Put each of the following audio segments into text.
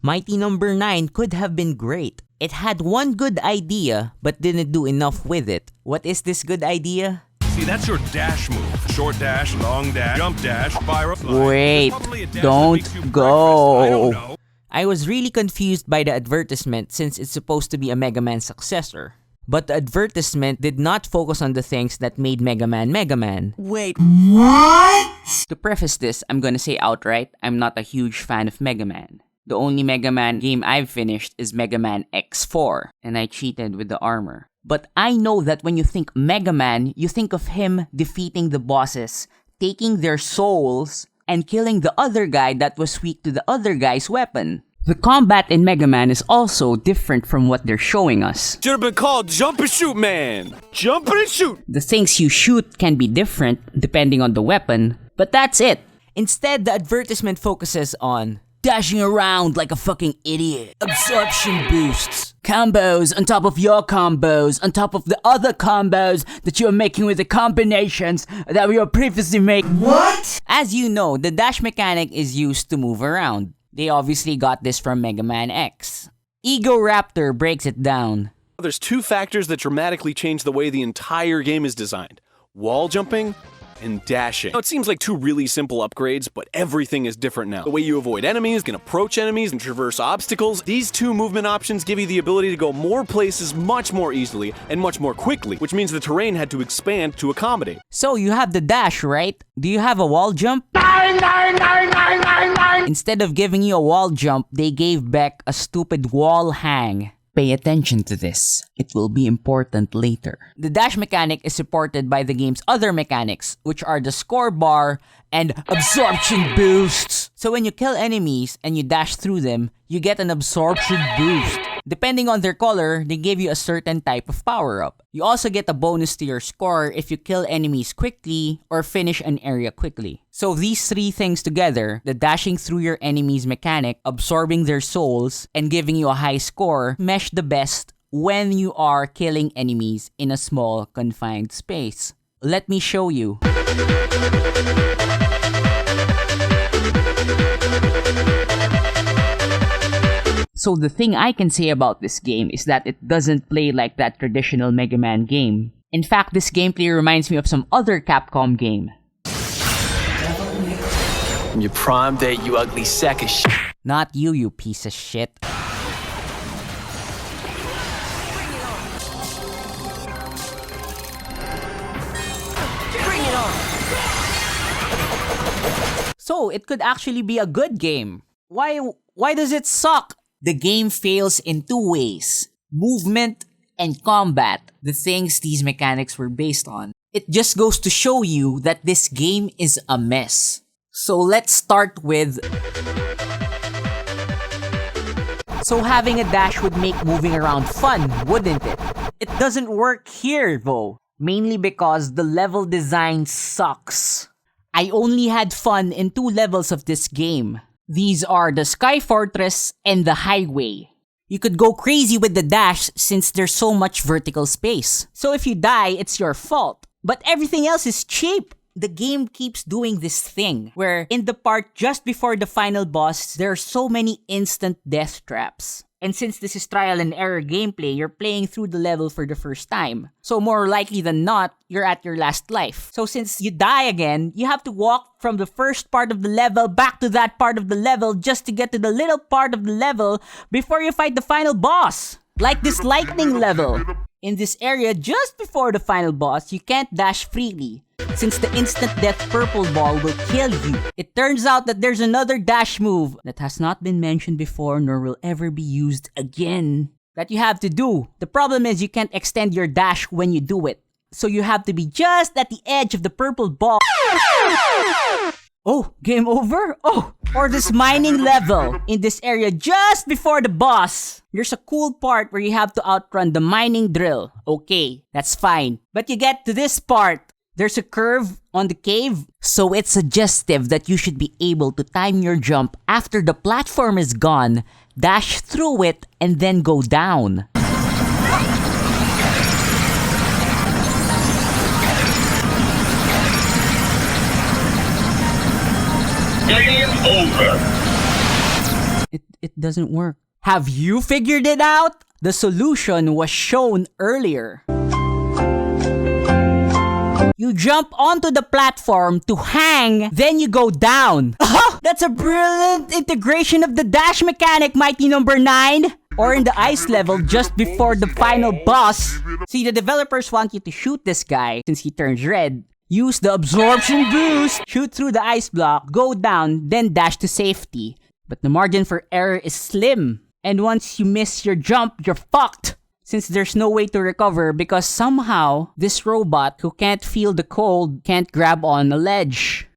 Mighty Number 9 could have been great. It had one good idea, but didn't do enough with it. What is this good idea? See, that's your dash move. Short dash, long dash, jump dash, spiral slide. Wait, don't go. I don't know. I was really confused by the advertisement since it's supposed to be a Mega Man successor. But the advertisement did not focus on the things that made Mega Man Mega Man. Wait, what? To preface this, I'm gonna say outright, I'm not a huge fan of Mega Man. The only Mega Man game I've finished is Mega Man X4, and I cheated with the armor. But I know that when you think Mega Man, you think of him defeating the bosses, taking their souls, and killing the other guy that was weak to the other guy's weapon. The combat in Mega Man is also different from what they're showing us. Should have been called Jump and Shoot Man! Jump and shoot! The things you shoot can be different depending on the weapon, but that's it. Instead, the advertisement focuses on dashing around like a fucking idiot, absorption boosts, combos on top of your combos, on top of the other combos that you're making with the combinations that we were previously making. What? As you know, the dash mechanic is used to move around. They obviously got this from Mega Man X. Ego Raptor breaks it down. There's two factors that dramatically change the way the entire game is designed. Wall jumping and dashing. Now, it seems like two really simple upgrades, but everything is different now. The way you avoid enemies, can approach enemies, and traverse obstacles. These two movement options give you the ability to go more places much more easily and much more quickly, which means the terrain had to expand to accommodate. So you have the dash, right? Do you have a wall jump? Instead of giving you a wall jump, they gave Beck a stupid wall hang. Pay attention to this. It will be important later. The dash mechanic is supported by the game's other mechanics, which are the score bar and absorption boosts. So when you kill enemies and you dash through them, you get an absorption boost. Depending on their color, they give you a certain type of power-up. You also get a bonus to your score if you kill enemies quickly or finish an area quickly. So these three things together, the dashing through your enemies mechanic, absorbing their souls, and giving you a high score, mesh the best when you are killing enemies in a small, confined space. Let me show you. So the thing I can say about this game is that it doesn't play like that traditional Mega Man game. In fact, this gameplay reminds me of some other Capcom game. Your prime date, you ugly sack of shit. Not you, you piece of shit. Bring it on! So it could actually be a good game. Why does it suck? The game fails in two ways. Movement and combat, the things these mechanics were based on. It just goes to show you that this game is a mess. So let's start with... So having a dash would make moving around fun, wouldn't it? It doesn't work here though. Mainly because the level design sucks. I only had fun in 2 levels of this game. These are the Sky Fortress and the Highway. You could go crazy with the dash since there's so much vertical space. So if you die, it's your fault. But everything else is cheap. The game keeps doing this thing where in the part just before the final boss, there are so many instant death traps. And since this is trial and error gameplay, you're playing through the level for the first time. So more likely than not, you're at your last life. So since you die again, you have to walk from the first part of the level back to that part of the level just to get to the little part of the level before you fight the final boss. Like this lightning level. In this area just before the final boss, you can't dash freely, since the instant death purple ball will kill you. It turns out that there's another dash move that has not been mentioned before nor will ever be used again that you have to do. The problem is you can't extend your dash when you do it. So you have to be just at the edge of the purple ball. Oh, game over? Oh, or this mining level in this area just before the boss. There's a cool part where you have to outrun the mining drill. Okay, that's fine. But you get to this part. There's a curve on the cave, so it's suggestive that you should be able to time your jump after the platform is gone, dash through it, and then go down. Game over. It doesn't work. Have you figured it out? The solution was shown earlier. You jump onto the platform to hang, then you go down. That's a brilliant integration of the dash mechanic, Mighty Number 9. Or in the ice level just before the final boss. See, the developers want you to shoot this guy since he turns red. Use the absorption boost, shoot through the ice block, go down, then dash to safety. But the margin for error is slim. And once you miss your jump, you're fucked. Since there's no way to recover because somehow this robot who can't feel the cold can't grab on a ledge.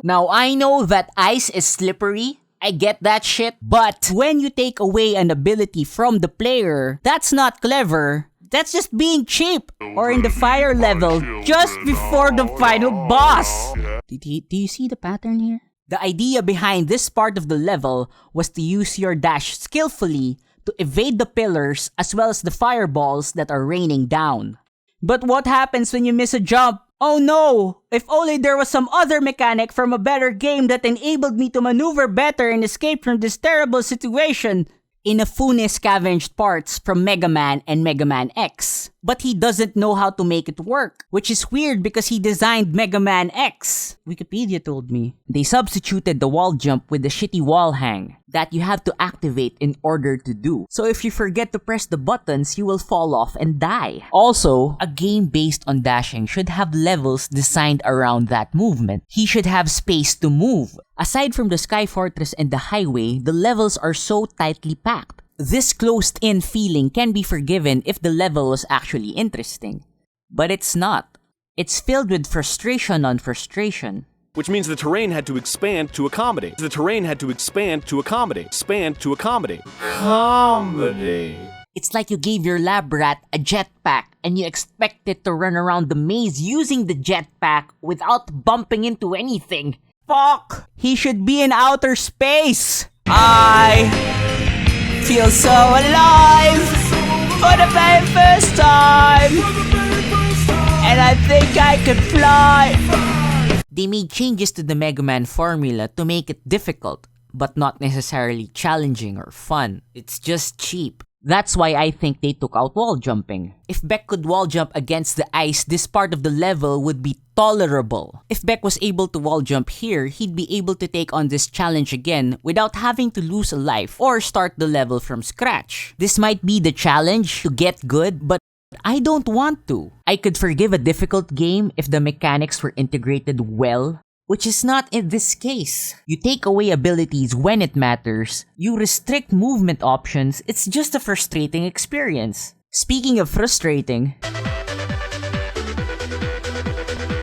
Now I know that ice is slippery. I get that shit. But when you take away an ability from the player, that's not clever. That's just being cheap. Or in the fire level, just before the final boss. Do you see the pattern here? The idea behind this part of the level was to use your dash skillfully to evade the pillars as well as the fireballs that are raining down. But what happens when you miss a jump? Oh no! If only there was some other mechanic from a better game that enabled me to maneuver better and escape from this terrible situation. INAFUNE scavenged parts from Mega Man and Mega Man X. But he doesn't know how to make it work, which is weird because he designed Mega Man X. Wikipedia told me. They substituted the wall jump with the shitty wall hang that you have to activate in order to do. So if you forget to press the buttons, you will fall off and die. Also, a game based on dashing should have levels designed around that movement. He should have space to move. Aside from the Sky Fortress and the highway, the levels are so tightly packed. This closed-in feeling can be forgiven if the level was actually interesting. But it's not. It's filled with frustration on frustration. Which means the terrain had to expand to accommodate. The terrain had to expand to accommodate. Expand to accommodate. Accommodate. It's like you gave your lab rat a jetpack and you expect it to run around the maze using the jetpack without bumping into anything. Fuck! He should be in outer space! I feel so alive for the very first time, and I think I could fly. They made changes to the Mega Man formula to make it difficult, but not necessarily challenging or fun. It's just cheap. That's why I think they took out wall jumping. If Beck could wall jump against the ice, this part of the level would be tolerable. If Beck was able to wall jump here, he'd be able to take on this challenge again without having to lose a life or start the level from scratch. This might be the challenge to get good, but I don't want to. I could forgive a difficult game if the mechanics were integrated well, which is not in this case. You take away abilities when it matters, you restrict movement options, it's just a frustrating experience. Speaking of frustrating,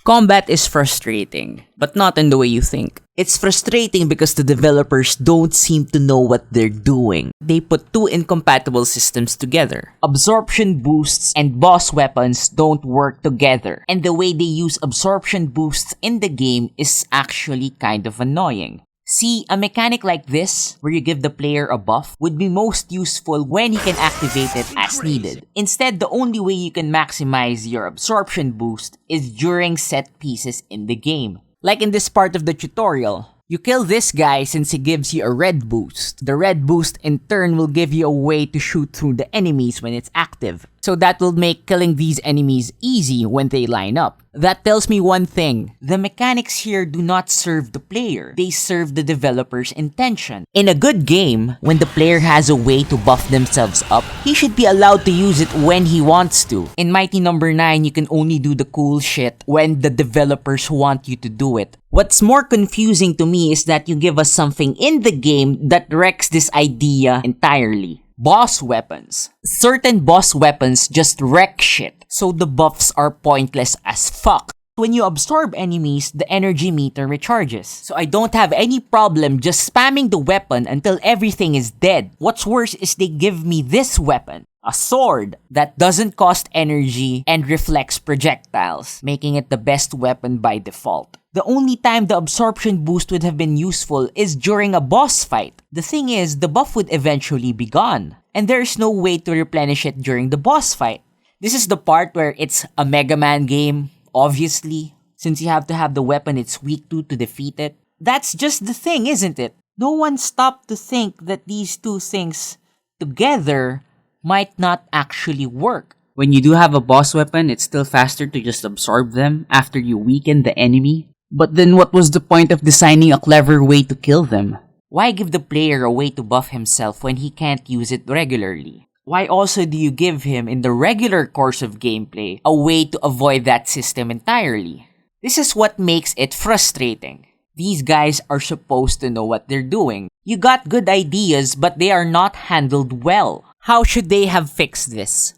combat is frustrating, but not in the way you think. It's frustrating because the developers don't seem to know what they're doing. They put two incompatible systems together. Absorption boosts and boss weapons don't work together. And the way they use absorption boosts in the game is actually kind of annoying. See, a mechanic like this, where you give the player a buff, would be most useful when he can activate it as needed. Instead, the only way you can maximize your absorption boost is during set pieces in the game. Like in this part of the tutorial, you kill this guy since he gives you a red boost. The red boost in turn will give you a way to shoot through the enemies when it's active. So that will make killing these enemies easy when they line up. That tells me one thing. The mechanics here do not serve the player. They serve the developer's intention. In a good game, when the player has a way to buff themselves up, he should be allowed to use it when he wants to. In Mighty Number 9, you can only do the cool shit when the developers want you to do it. What's more confusing to me is that you give us something in the game that wrecks this idea entirely. Boss weapons. Certain boss weapons just wreck shit, so the buffs are pointless as fuck. When you absorb enemies, the energy meter recharges. So I don't have any problem just spamming the weapon until everything is dead. What's worse is they give me this weapon. A sword that doesn't cost energy and reflects projectiles, making it the best weapon by default. The only time the absorption boost would have been useful is during a boss fight. The thing is, the buff would eventually be gone, and there's no way to replenish it during the boss fight. This is the part where it's a Mega Man game, obviously, since you have to have the weapon it's weak to defeat it. that's just the thing, isn't it? No one stopped to think that these two things together might not actually work. When you do have a boss weapon, it's still faster to just absorb them after you weaken the enemy. But then what was the point of designing a clever way to kill them? Why give the player a way to buff himself when he can't use it regularly? Why also do you give him, in the regular course of gameplay, a way to avoid that system entirely? This is what makes it frustrating. These guys are supposed to know what they're doing. You got good ideas, but they are not handled well. How should they have fixed this?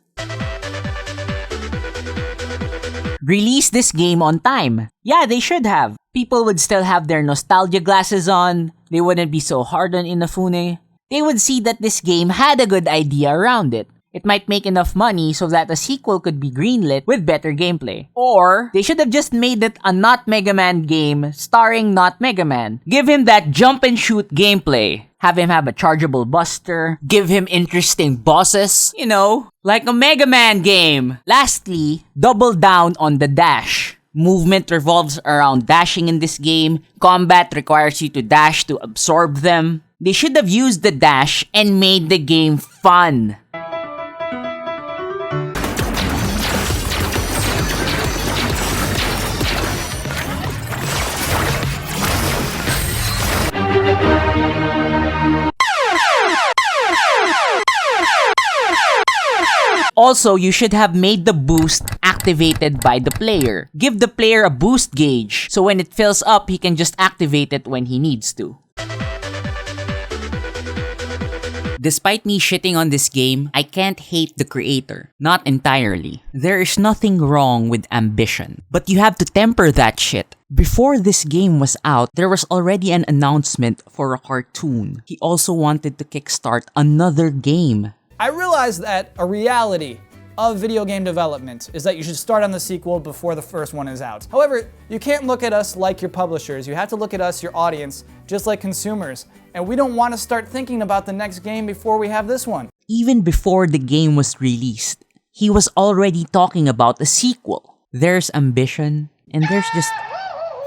Release this game on time. Yeah, they should have. People would still have their nostalgia glasses on. They wouldn't be so hard on Inafune. They would see that this game had a good idea around it. It might make enough money so that a sequel could be greenlit with better gameplay. Or, they should have just made it a not Mega Man game starring not Mega Man. Give him that jump and shoot gameplay. Have him have a chargeable buster. Give him interesting bosses. You know, like a Mega Man game. Lastly, double down on the dash. Movement revolves around dashing in this game. Combat requires you to dash to absorb them. They should have used the dash and made the game fun. Also, you should have made the boost activated by the player. Give the player a boost gauge, so when it fills up, he can just activate it when he needs to. Despite me shitting on this game, I can't hate the creator. Not entirely. There is nothing wrong with ambition. But you have to temper that shit. Before this game was out, there was already an announcement for a cartoon. He also wanted to kickstart another game. I realize that a reality of video game development is that you should start on the sequel before the first one is out. However, you can't look at us like your publishers. You have to look at us, your audience, just like consumers. And we don't want to start thinking about the next game before we have this one. Even before the game was released, he was already talking about a sequel. There's ambition, and there's just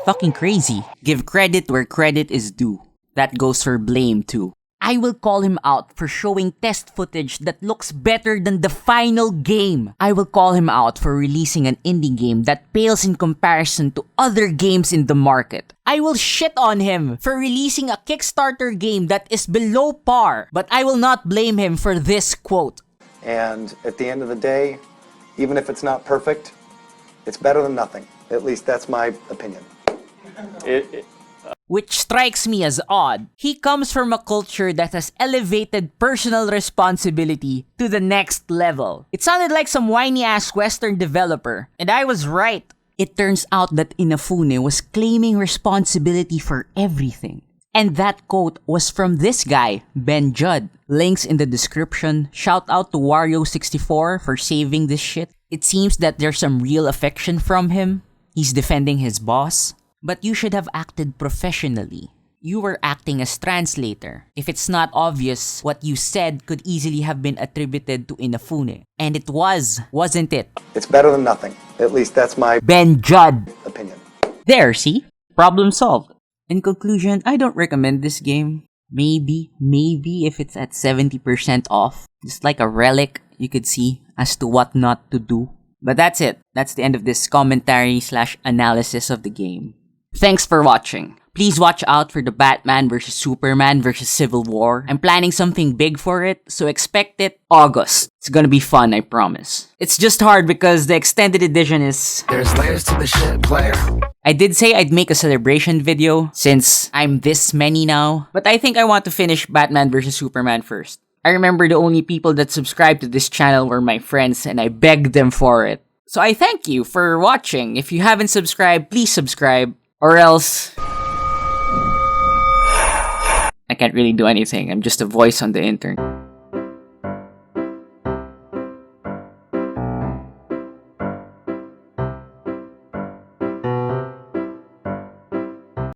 fucking crazy. Give credit where credit is due. That goes for blame too. I will call him out for showing test footage that looks better than the final game. I will call him out for releasing an indie game that pales in comparison to other games in the market. I will shit on him for releasing a Kickstarter game that is below par, but I will not blame him for this quote. And at the end of the day, even if it's not perfect, it's better than nothing. At least that's my opinion. Which strikes me as odd. He comes from a culture that has elevated personal responsibility to the next level. It sounded like some whiny-ass Western developer, and I was right. It turns out that Inafune was claiming responsibility for everything. And that quote was from this guy, Ben Judd. Links in the description. Shout out to Wario64 for saving this shit. It seems that there's some real affection from him. He's defending his boss. But you should have acted professionally. You were acting as translator. If it's not obvious, what you said could easily have been attributed to Inafune. And it was, wasn't it? It's better than nothing. At least that's my Ben Judd. opinion. There, see? Problem solved. In conclusion, I don't recommend this game. Maybe if it's at 70% off. Just like a relic you could see as to what not to do. But that's it. That's the end of this commentary/analysis of the game. Thanks for watching. Please watch out for the Batman vs Superman vs Civil War. I'm planning something big for it, so expect it August. It's gonna be fun, I promise. It's just hard because the extended edition is... There's layers to the shit, player. I did say I'd make a celebration video since I'm this many now, but I think I want to finish Batman vs Superman first. I remember the only people that subscribed to this channel were my friends and I begged them for it. So I thank you for watching. If you haven't subscribed, please subscribe. Or else... I can't really do anything. I'm just a voice on the internet.